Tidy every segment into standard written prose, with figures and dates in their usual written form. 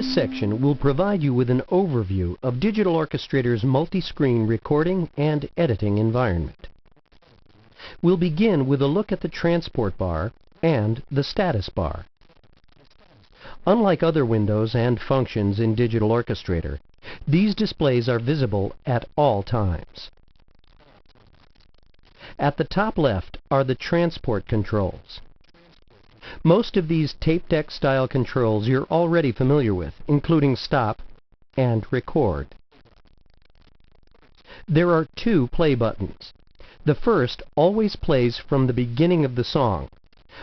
This section will provide you with an overview of Digital Orchestrator's multi-screen recording and editing environment. We'll begin with a look at the transport bar and the status bar. Unlike other windows and functions in Digital Orchestrator, these displays are visible at all times. At the top left are the transport controls. Most of these tape deck style controls you're already familiar with, including stop and record. There are two play buttons. The first always plays from the beginning of the song,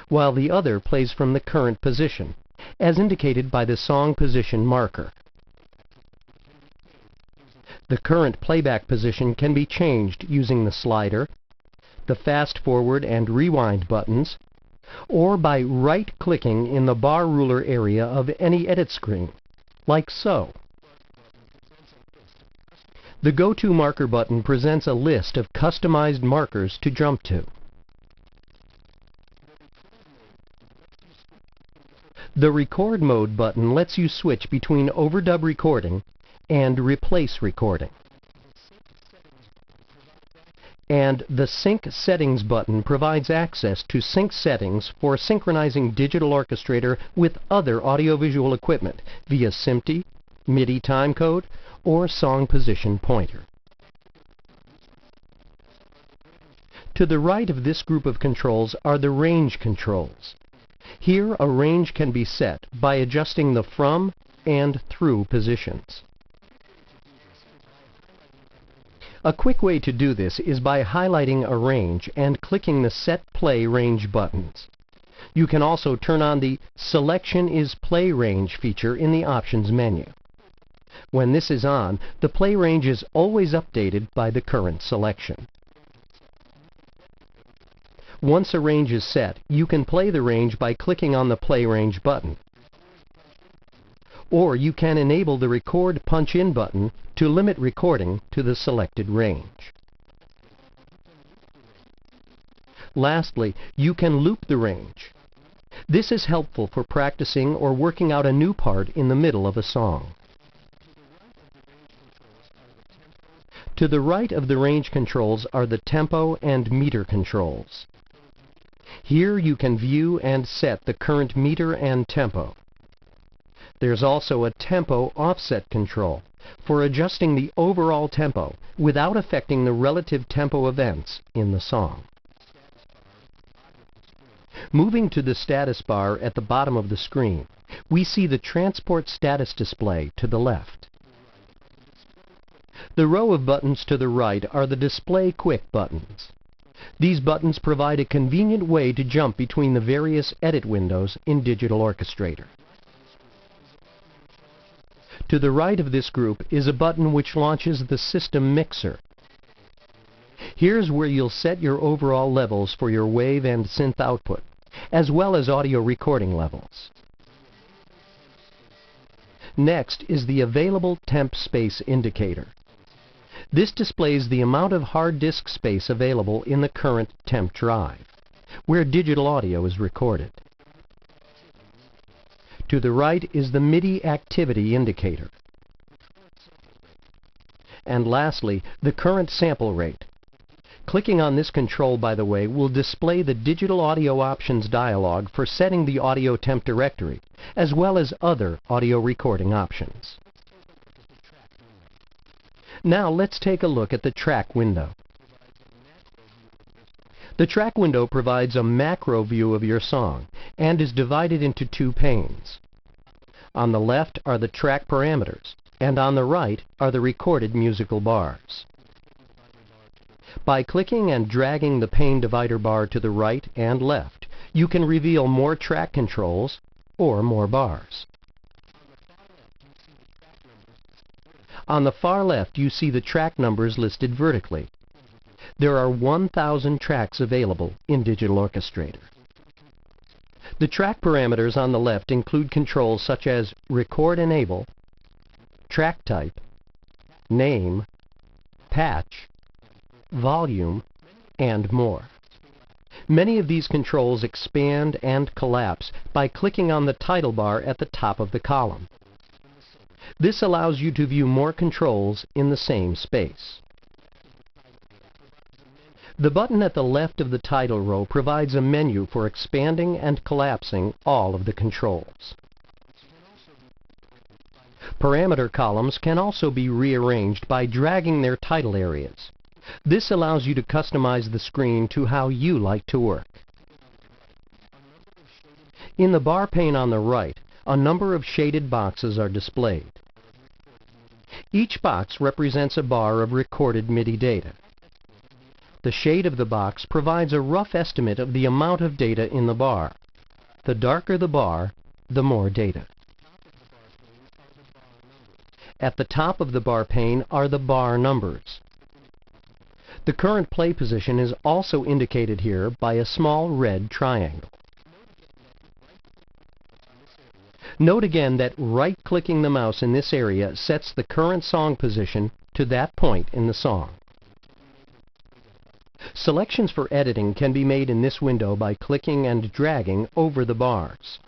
while the other plays from the current position, as indicated by the song position marker. The current playback position can be changed using the slider, the fast forward and rewind buttons, or by right-clicking in the bar ruler area of any edit screen, like so. The Go-To Marker button presents a list of customized markers to jump to. The Record Mode button lets you switch between overdub recording and replace recording. And the Sync Settings button provides access to sync settings for synchronizing Digital Orchestrator with other audiovisual equipment via SMPTE, MIDI timecode, or song position pointer. To the right of this group of controls are the range controls. Here a range can be set by adjusting the from and through positions. A quick way to do this is by highlighting a range and clicking the Set Play Range buttons. You can also turn on the Selection is Play Range feature in the Options menu. When this is on, the play range is always updated by the current selection. Once a range is set, you can play the range by clicking on the Play Range button. Or you can enable the Record Punch-In button to limit recording to the selected range. Lastly, you can loop the range. This is helpful for practicing or working out a new part in the middle of a song. To the right of the range controls are the tempo and meter controls. Here you can view and set the current meter and tempo. There's also a tempo offset control for adjusting the overall tempo without affecting the relative tempo events in the song. Moving to the status bar at the bottom of the screen, we see the transport status display to the left. The row of buttons to the right are the Display Quick buttons. These buttons provide a convenient way to jump between the various edit windows in Digital Orchestrator. To the right of this group is a button which launches the System Mixer. Here's where you'll set your overall levels for your wave and synth output, as well as audio recording levels. Next is the Available Temp Space indicator. This displays the amount of hard disk space available in the current temp drive, where digital audio is recorded. To the right is the MIDI activity indicator. And lastly, the current sample rate. Clicking on this control, by the way, will display the Digital Audio Options dialog for setting the audio temp directory, as well as other audio recording options. Now let's take a look at the track window. The track window provides a macro view of your song and is divided into two panes. On the left are the track parameters, and on the right are the recorded musical bars. By clicking and dragging the pane divider bar to the right and left, you can reveal more track controls or more bars. On the far left, you see the track numbers listed vertically. There are 1,000 tracks available in Digital Orchestrator. The track parameters on the left include controls such as Record Enable, Track Type, Name, Patch, Volume, and more. Many of these controls expand and collapse by clicking on the title bar at the top of the column. This allows you to view more controls in the same space. The button at the left of the title row provides a menu for expanding and collapsing all of the controls. Parameter columns can also be rearranged by dragging their title areas. This allows you to customize the screen to how you like to work. In the bar pane on the right, a number of shaded boxes are displayed. Each box represents a bar of recorded MIDI data. The shade of the box provides a rough estimate of the amount of data in the bar. The darker the bar, the more data. At the top of the bar pane are the bar numbers. The current play position is also indicated here by a small red triangle. Note again that right-clicking the mouse in this area sets the current song position to that point in the song. Selections for editing can be made in this window by clicking and dragging over the bars.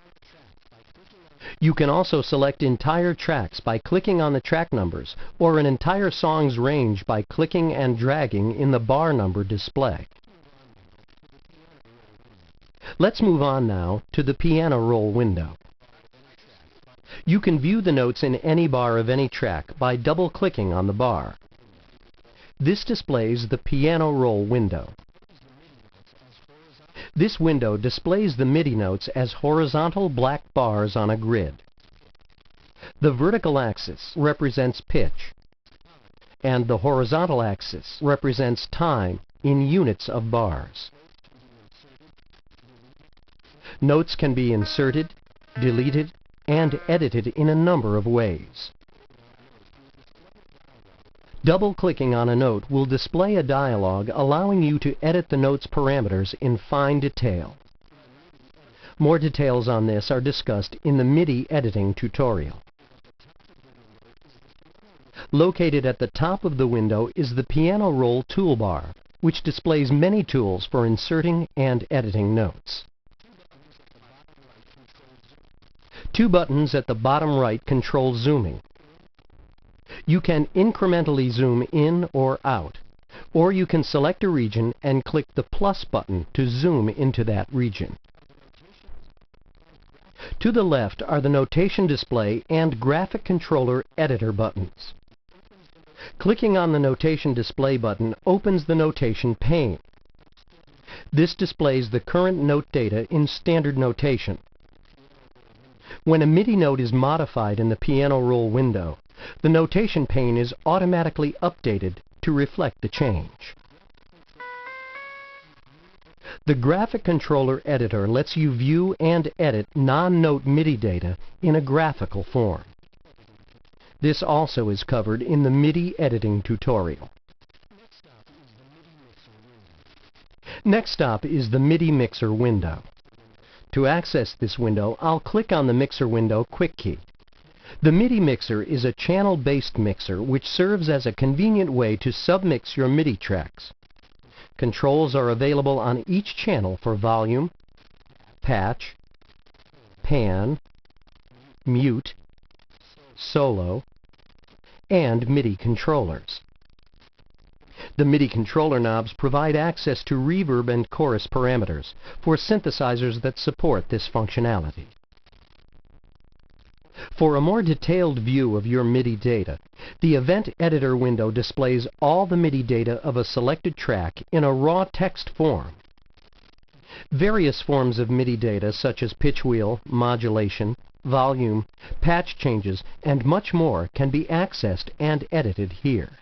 You can also select entire tracks by clicking on the track numbers, or an entire song's range by clicking and dragging in the bar number display. Let's move on now to the piano roll window. You can view the notes in any bar of any track by double-clicking on the bar. This displays the piano roll window. This window displays the MIDI notes as horizontal black bars on a grid. The vertical axis represents pitch, and the horizontal axis represents time in units of bars. Notes can be inserted, deleted, and edited in a number of ways. Double-clicking on a note will display a dialog allowing you to edit the note's parameters in fine detail. More details on this are discussed in the MIDI editing tutorial. Located at the top of the window is the piano roll toolbar, which displays many tools for inserting and editing notes. Two buttons at the bottom right control zooming. You can incrementally zoom in or out, or you can select a region and click the plus button to zoom into that region. To the left are the notation display and graphic controller editor buttons. Clicking on the notation display button opens the notation pane. This displays the current note data in standard notation. When a MIDI note is modified in the piano roll window, the notation pane is automatically updated to reflect the change. The graphic controller editor lets you view and edit non-note MIDI data in a graphical form. This also is covered in the MIDI editing tutorial. Next up is the MIDI mixer window. To access this window, I'll click on the mixer window quick key. The MIDI mixer is a channel-based mixer which serves as a convenient way to submix your MIDI tracks. Controls are available on each channel for volume, patch, pan, mute, solo, and MIDI controllers. The MIDI controller knobs provide access to reverb and chorus parameters for synthesizers that support this functionality. For a more detailed view of your MIDI data, the Event Editor window displays all the MIDI data of a selected track in a raw text form. Various forms of MIDI data such as pitch wheel, modulation, volume, patch changes, and much more can be accessed and edited here.